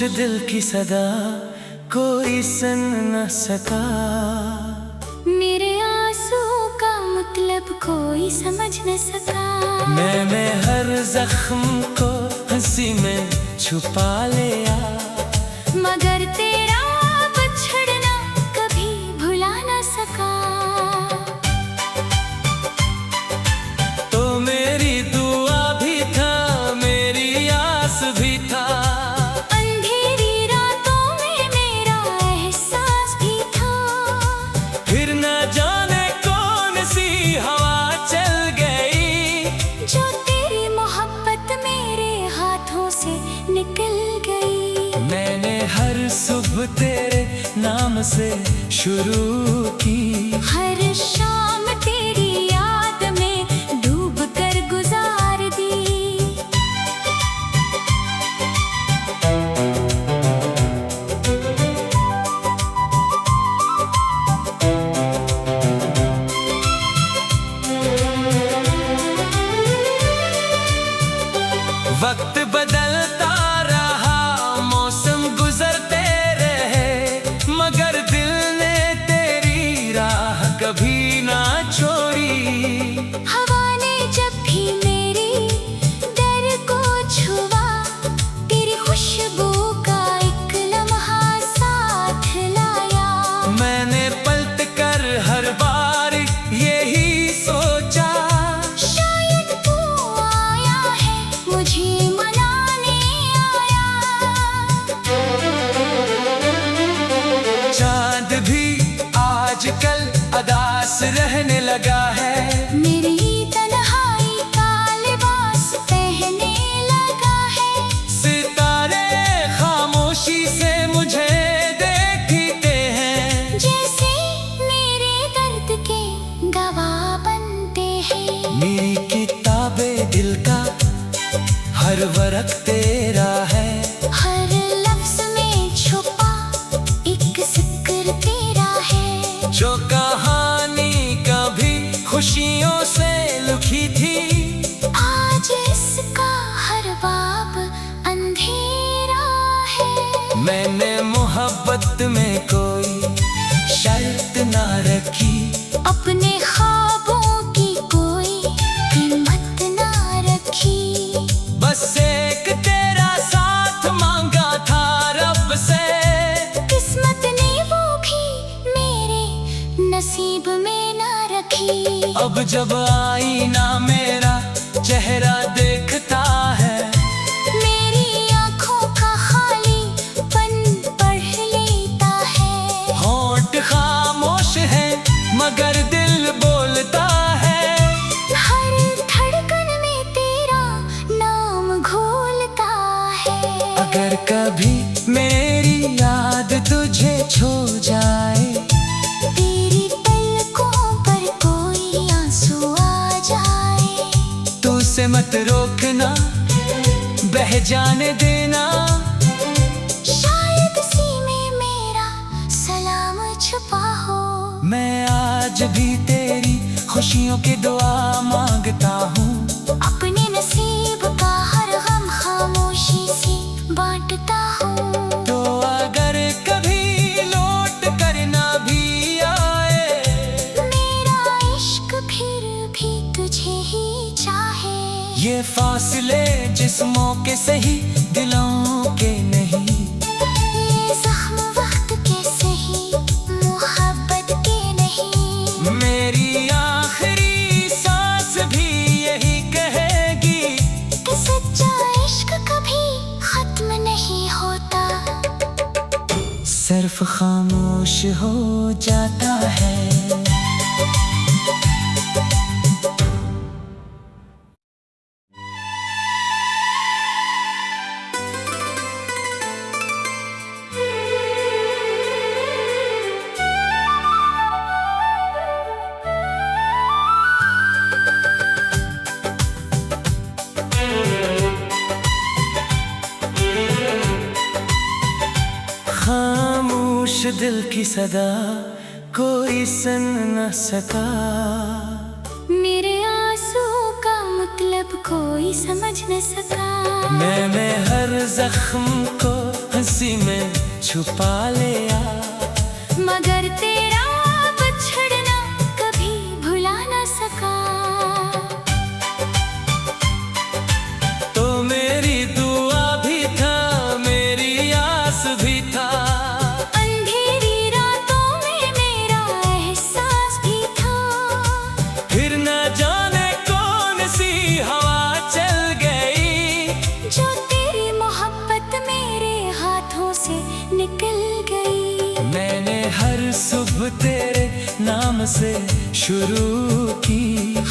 दिल की सदा कोई सुन न सका। मेरे आंसू का मतलब कोई समझ न सका। मैंने हर जख्म को हंसी में छुपा लिया, मगर तेरा बिछड़ना कभी भुला न सका। तो मेरी दुआ भी था, मेरी आस भी था, अंधेरी रातों में मेरा एहसास भी था। फिर न जाने कौन सी हवा चल गई, जो तेरी मोहब्बत मेरे हाथों से निकल गई। मैंने हर सुबह तेरे नाम से शुरू की, हर शाम तेरी याद में डूब कर गुजार दी। वक्त बदलता रहा, मौसम गुजरते रहे, मगर दिल ने तेरी राह कभी ना छोड़ी। हवा ने जब भी मेरी दर को छुआ, तेरी खुशबू का एक लम्हा साथ लाया। मैंने पलट कर हर बार यही सोचा, शायद तू आया है मुझे मनाने आया। चांद भी आजकल अदास रहने लगा है, मेरी तन्हाई का लिबास पहनने लगा है। सितारे खामोशी से मुझे देखते हैं, जैसे मेरे दर्द के गवाह बनते हैं। मेरी किताबे दिल का हर वरक तेरा है, हर लफ्ज में छुपा एक जिक्र तेरा है। जो कहानी कभी खुशियों से लिखी थी, आज इसका हर बाब अंधेरा है। मैंने मोहब्बत में कोई शर्त ना रखी, अपने ख्वाबों की कोई कीमत ना रखी। बस एक तेरा साथ मांगा था रब से, किस्मत ने वो भी मेरे नसीब में ना रखी। अब जब आईना मेरा चेहरा देखता है, मेरी आंखों का खालीपन पढ़ लेता है। होंठ खामोश है मगर दिल बोलता है, हर धड़कन में तेरा नाम घोलता है। अगर कभी मेरी याद तुझे छू जाए, तेरी पलकों पर कोई आंसू आ जाए, तो उसे मत रोकना, बह जाने देना। शायद इसी में मेरा सलाम छुपा हो। मैं आज भी तेरी खुशियों की दुआ मांगता हूँ, अपने नसीब का हर गम खामोशी से बांटता हूँ। तो अगर कभी लौट कर ना भी आए, मेरा इश्क फिर भी तुझे ही चाहे। ये फासले जिस्मों के सही, दिलों के नहीं। ये जख्म वक्त के सही, मोहब्बत के नहीं। मेरी आखिरी सांस भी यही कहेगी, कि सच्चा इश्क कभी खत्म नहीं होता, सिर्फ खामोश हो जाता है। खामोश दिल की सदा कोई सुन न सका। मेरे आंसू का मतलब कोई समझ न सका। मैंने हर जख्म को हंसी में छुपा लिया, मगर तेरा बिछड़ना कभी भुला ना सका। तो मेरी दुआ भी था, मेरी आस भी था, अंधेरी रातों में मेरा एहसास भी था। फिर न जाने कौन सी हवा चल गई, जो तेरी मोहब्बत मेरे हाथों से निकल गई। मैंने हर सुबह तेरे नाम से शुरू की,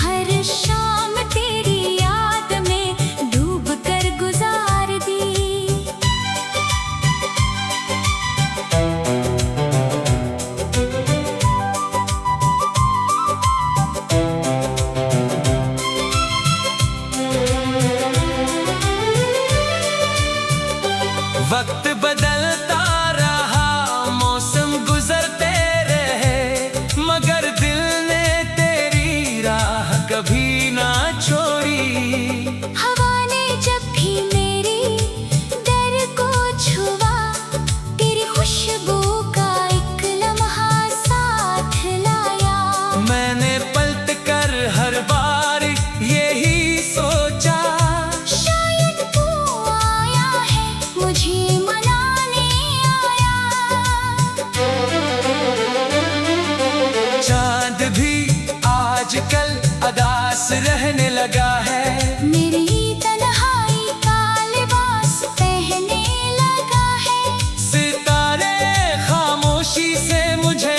हर शाम तेरी याद में डूब कर गुजार दी। वक्त बदलता रहा, मौसम गुजरते रहे, मगर दिल ने तेरी राह कभी ना छोड़ी। हवा ने जब भी मेरी दर को छुआ, तेरी खुशबू का एक लम्हा साथ लाया। मैंने पलट कर हर बार यही सोचा, शायद तू आया है, मुझे मनाने आया। चांद भी आजकल अदास रहने लगा है, मेरी तन्हाई का लिबास पहनने लगा है। सितारे खामोशी से मुझे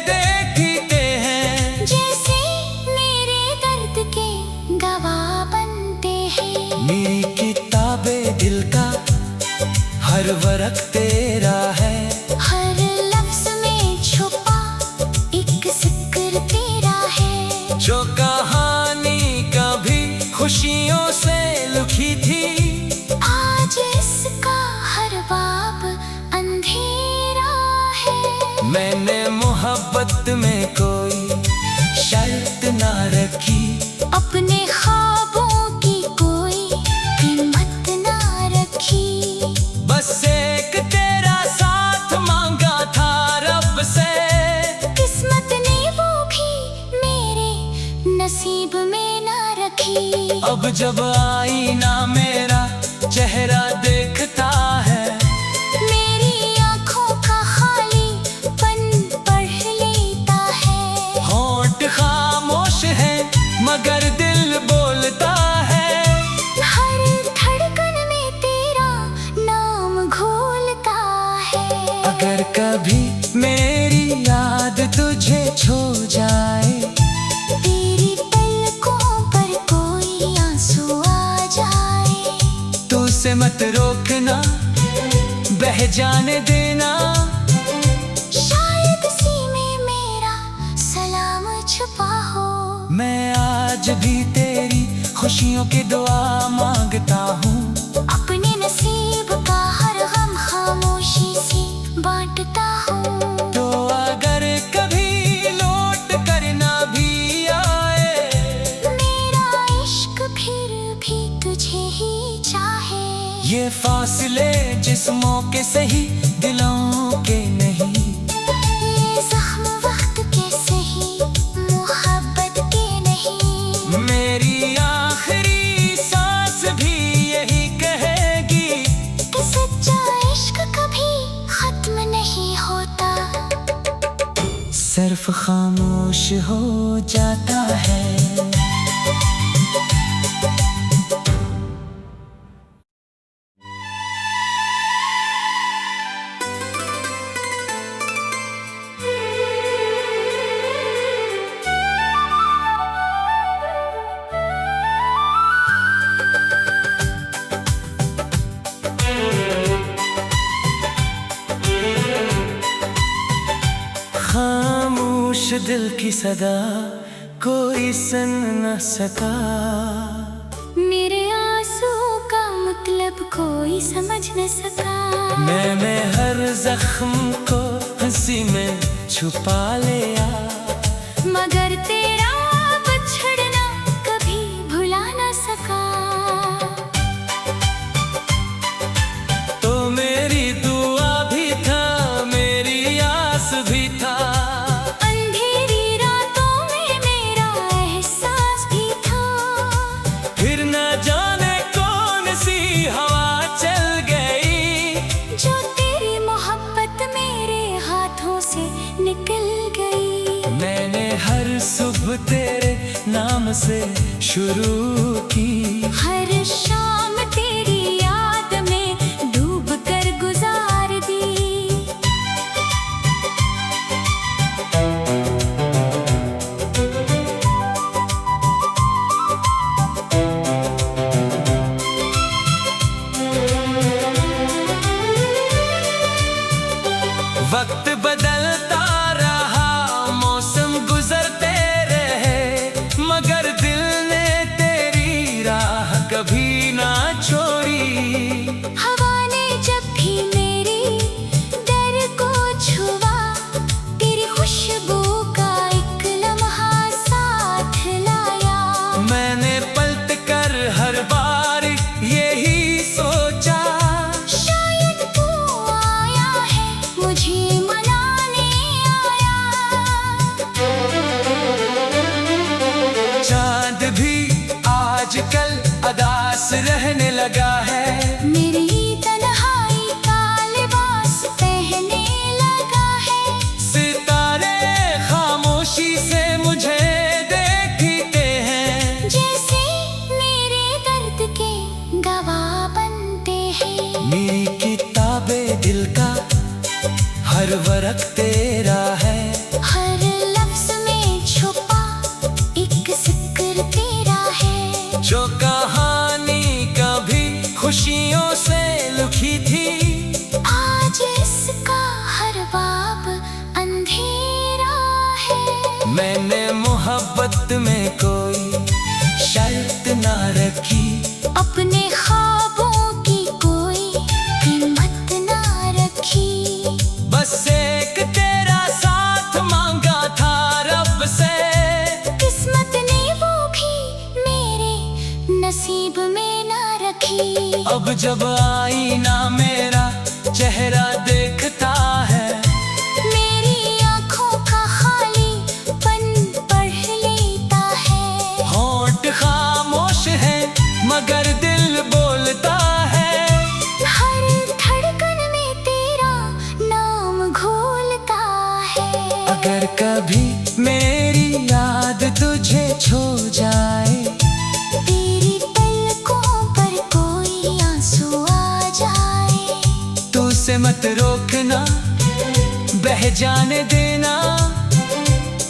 देखते हैं, जैसे मेरे दर्द के गवाह बनते हैं। मेरी किताबे दिल का हर वर्क तेरा है, हर लफ्ज में छुपा एक जिक्र तेरा है। जो कहानी कभी खुशियों से लिखी थी, आज इसका हर बाब अंधेरा है। मैंने मोहब्बत में कोई शर्त ना रखी, अपने ख्वाबों की कोई कीमत ना रखी। बस एक तेरा साथ मांगा था रब से, किस्मत ने वो भी मेरे नसीब में ना रखी। अब जब आईना मेरा चेहरा देखता है, मेरी आँखों का खालीपन पढ़ लेता है। होंठ खामोश है मगर दिल बोलता है, हर धड़कन में तेरा नाम घोलता है। अगर कभी मेरी याद तुझे छू जाए, तेरी पलकों पर कोई आंसू आ जाए, तो उसे मत रोकना, बह जाने देना। शायद इसी में मेरा सलाम छुपा हो। मैं आज भी तेरी खुशियों की दुआ मांगता हूँ, अपने नसीब का हर गम खामोशी से बांटता हूँ। तो अगर कभी लौट कर ना भी आए, मेरा इश्क फिर भी तुझे ही चाहे। ये फासले जिस्मों के सही, दिलों के नहीं। ये जख्म वक्त के सही, मोहब्बत के नहीं। मेरी आखिरी सांस भी यही कहेगी, कि सच्चा इश्क कभी खत्म नहीं होता, सिर्फ खामोश हो जाता है। खामोश दिल की सदा कोई सुन न सका, मेरे आंसू का मतलब कोई समझ न सका। मैंने हर जख्म को हंसी में छुपा लिया, मगर तेरा बिछड़ना कभी भुला न सका। तो मेरी दुआ नाम से शुरू की। हर शाम तेरी याद में डूब कर गुजार दी। वक्त बदलता रहा, मौसम गुजरते रहे, मगर दिल ने तेरी राह कभी ना छोड़ी। हवा ने जब भी मेरी दर को छुआ, तेरी खुशबू का एक लम्हा साथ लाया। मैंने पलट कर हर बार यही सोचा, शायद तू आया है, मुझे मनाने आया। चांद भी आजकल अदास रहने लगा है, मेरी तन्हाई का लिबास पहनने लगा है। सितारे खामोशी से मुझे देखते हैं, जैसे मेरे दर्द के गवाह बनते हैं। मेरी किताबे दिल का हर वर्क तेरा है, हर लफ्ज में छुपा एक जिक्र तेरा है। जो कहानी कभी खुशियों से लिखी थी, आज इसका हर बाब अंधेरा है। मैंने मोहब्बत में कोई शर्त ना रखी, अपने ख्वाबों की कोई कीमत ना रखी। बस एक तेरा साथ मांगा था रब से, किस्मत ने वो भी मेरे नसीब में ना रखी। अब जब आईना मेरा चेहरा देखता है, मेरी आँखों का खालीपन पढ़ लेता है। होंठ खामोश है मगर दिल बोलता है, हर धड़कन में तेरा नाम घोलता है। अगर कभी मेरी याद तुझे छो जाए, तेरी पलकों पर कोई आंसू आ जाए, तो उसे मत रोकना, बह जाने देना।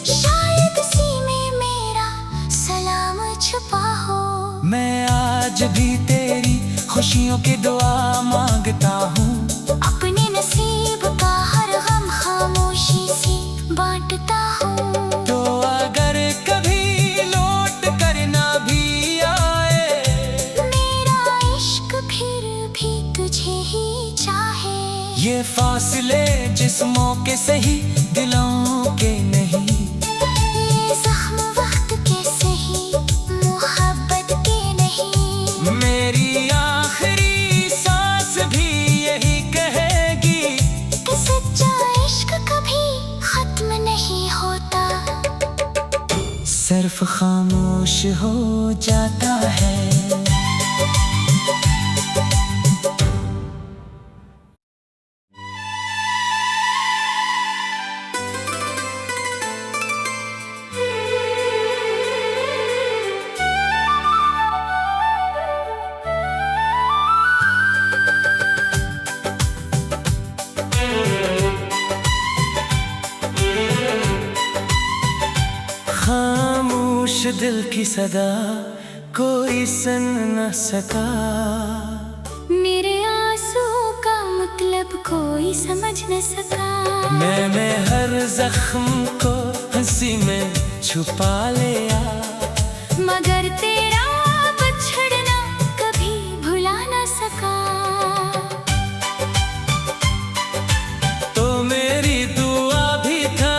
शायद इसी में मेरा सलाम छुपा हो। मैं आज भी तेरी खुशियों की दुआ मांगता हूँ, अपने नसीब का हर गम खामोशी से बांटता हूँ। तो अगर कभी लौट कर ना भी आए, मेरा इश्क फिर भी तुझे ही चाहे। ये फासले जिस्मों के सही, दिलों के नहीं। ये जख्म वक्त के सही, मोहब्बत के नहीं। मेरी आखिरी सांस भी यही कहेगी, कि सच्चा इश्क कभी खत्म नहीं होता, सिर्फ खामोश हो जाता है। खामोश दिल की सदा कोई सुन न सका, मेरे आंसू का मतलब कोई समझ न सका। मैंने हर जख्म को हंसी में छुपा लिया, मगर तेरा बिछड़ना कभी भुला न सका। तो मेरी दुआ भी था,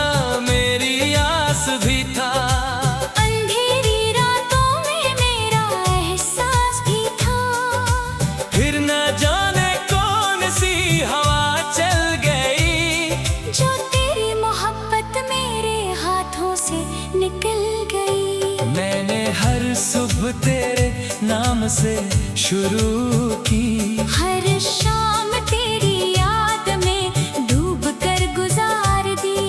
मेरी आस भी था, अंधेरी रातों में मेरा एहसास भी था। फिर न जाने कौन सी हवा चल गई, जो तेरी मोहब्बत मेरे हाथों से निकल गई। मैंने हर सुबह तेरे नाम से शुरू की। हर शाम तेरी याद में डूब कर गुजार दी।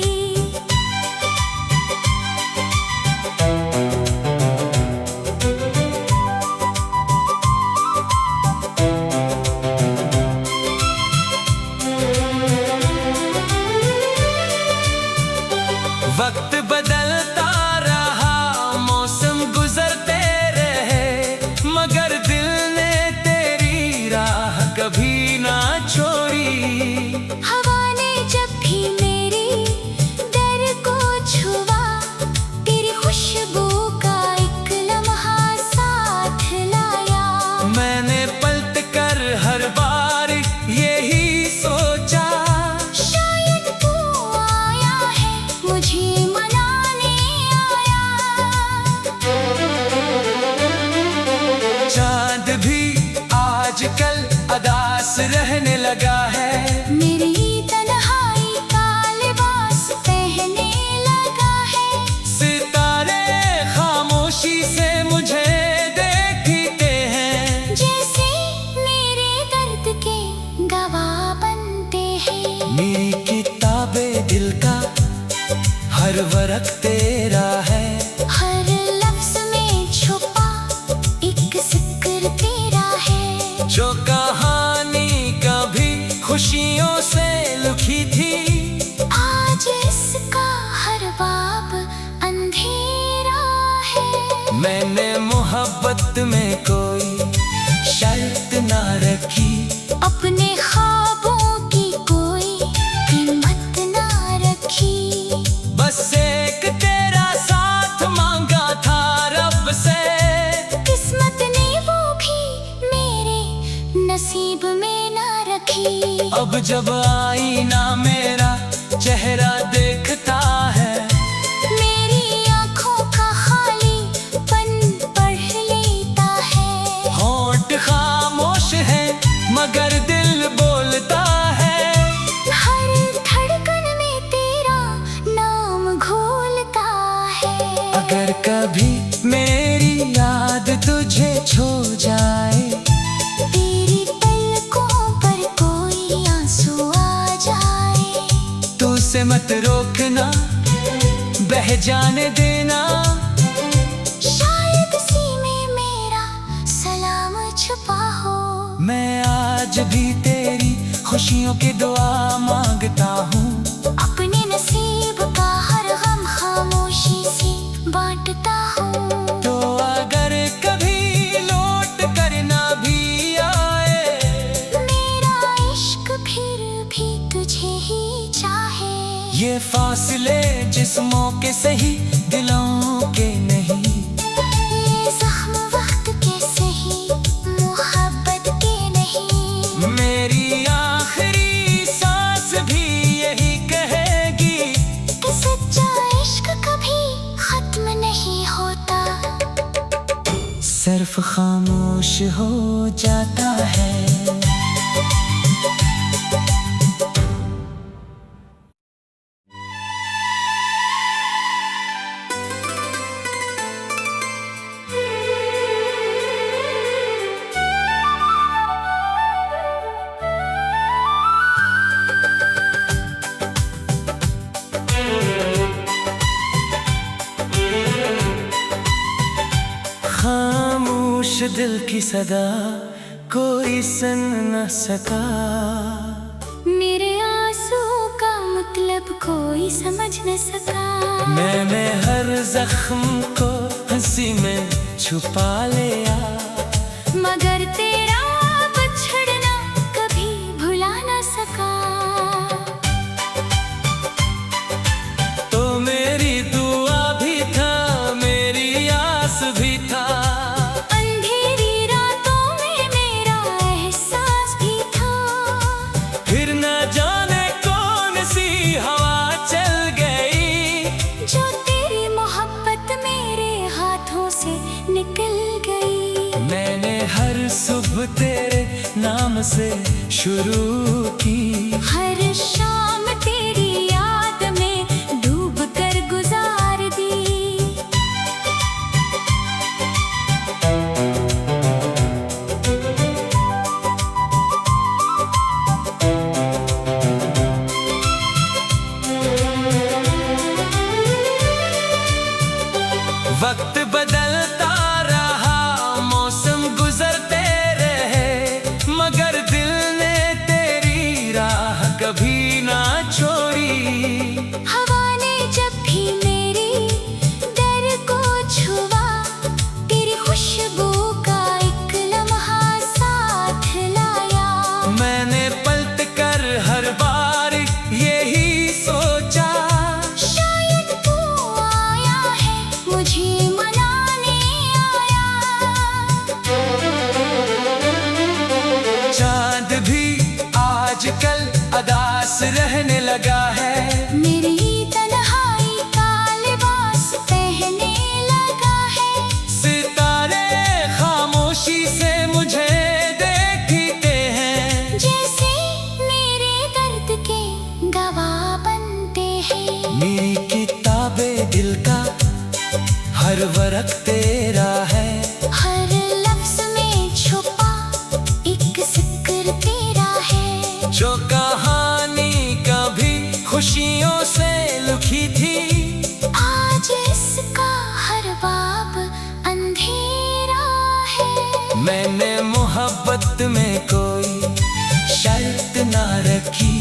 मैंने मोहब्बत में कोई शर्त ना रखी, अपने ख्वाबों की कोई कीमत ना रखी। बस एक तेरा साथ मांगा था रब से, किस्मत ने वो भी मेरे नसीब में ना रखी। अब जब आईना मेरा चेहरा देखता है, मेरी आँखों का खालीपन पढ़ लेता है। होंठ खामोश है मगर दिल बोलता है, हर धड़कन में तेरा नाम घोलता है। अगर कभी मेरी याद तुझे छू जाए, तेरी पलकों पर कोई आंसू आ जाए, तू उसे मत रोकना, बह जाने देना। शायद इसी में मेरा सलाम छुपा हो। मैं आज भी तेरी खुशियों की दुआ मांगता हूँ, अपने नसीब का हर गम खामोशी से बांटता हूँ। तो अगर कभी लौट कर ना भी आए, मेरा इश्क फिर भी तुझे ही चाहे। ये फासले जिस्मों के सही, दिलों के नहीं। ये जख्म वक्त के सही, मोहब्बत के नहीं। मेरी आखिरी सांस भी यही कहेगी कि सच्चा इश्क कभी खत्म नहीं होता, सिर्फ खामोश हो जाता है। खामोश दिल की सदा कोई सुन न सका, मेरे आंसू का मतलब कोई समझ न सका। मैंने हर जख्म को हंसी में छुपा लिया, मगर तेरा बिछड़ना कभी भुला न सका। तो मेरी दुआ भी था, मेरी आस भी था, अंधेरी रातों में मेरा एहसास भी था। फिर न जाने कौन सी हवा चल गई, जो तेरी मोहब्बत मेरे हाथों से निकल गई। मैंने हर सुबह तेरे नाम से शुरू की, हर शाम तेरी याद में डूब कर गुजार दी। वक्त बदलता रहा, मौसम गुजरते रहे, मगर दिल ने तेरी राह कभी ना छोड़ी। हवा ने जब भी मेरी दर को छुआ, तेरी खुशबू का एक लम्हा साथ लाया। मैंने पलट कर हर बार यही सोचा, शायद तू आया है, मुझे मनाने आया। चांद भी आजकल अदास रहने लगा है, मेरी तन्हाई का लिबास पहनने लगा है। सितारे खामोशी से मुझे देखते हैं, जैसे मेरे दर्द के गवाह बनते हैं। मेरी किताबें दिल का हर वर्क तेरा है, हर लफ्ज में छुपा एक जिक्र तेरा है। जो कहानी कभी खुशियों से लिखी थी, आज इसका हर बाब अंधेरा है। मैंने मोहब्बत में कोई शर्त ना रखी,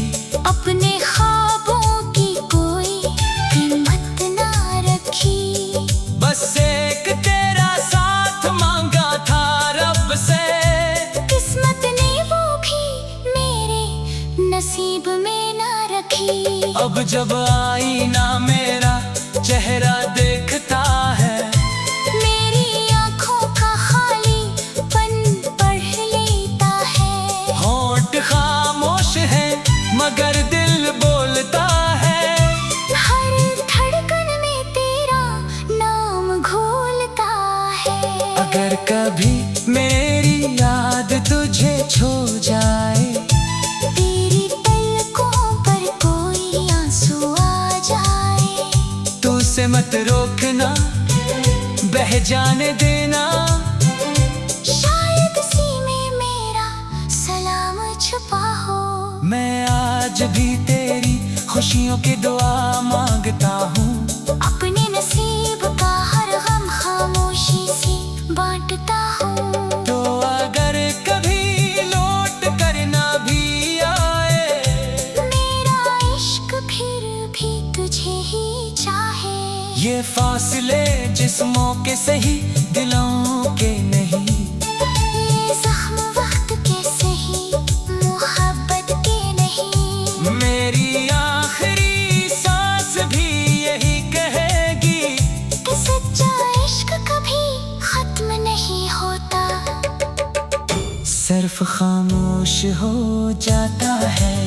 अपने ख्वाबों की कोई कीमत ना रखी। बस एक तेरा अब जब आईना मेरा चेहरा देखता है, मेरी आंखों का खालीपन पढ़ लेता है। होंठ खामोश है मगर दिल बोलता है, हर धड़कन में तेरा नाम घोलता है। अगर कभी मेरी याद तुझे छू जाए, तेरी पलकों पर कोई आंसू आ जाए, तू उसे मत रोकना, बह जाने देना। शायद सीने मेरा सलाम छुपा हो। मैं आज भी तेरी खुशियों की दुआ मांगता हूँ, अपने नसीब का हर गम खामोशी से बांटता हूँ। तो अगर कभी लौट कर ना भी आए, मेरा इश्क फिर भी तुझे ही चाहे। ये फासले जिस्मों के सही, दिलों के नहीं। ये जख्म वक्त के सही, मोहब्बत के नहीं। मेरी आखिरी सांस भी यही कहेगी कि सच्चा इश्क कभी खत्म नहीं होता, सिर्फ खामोश हो जाता है।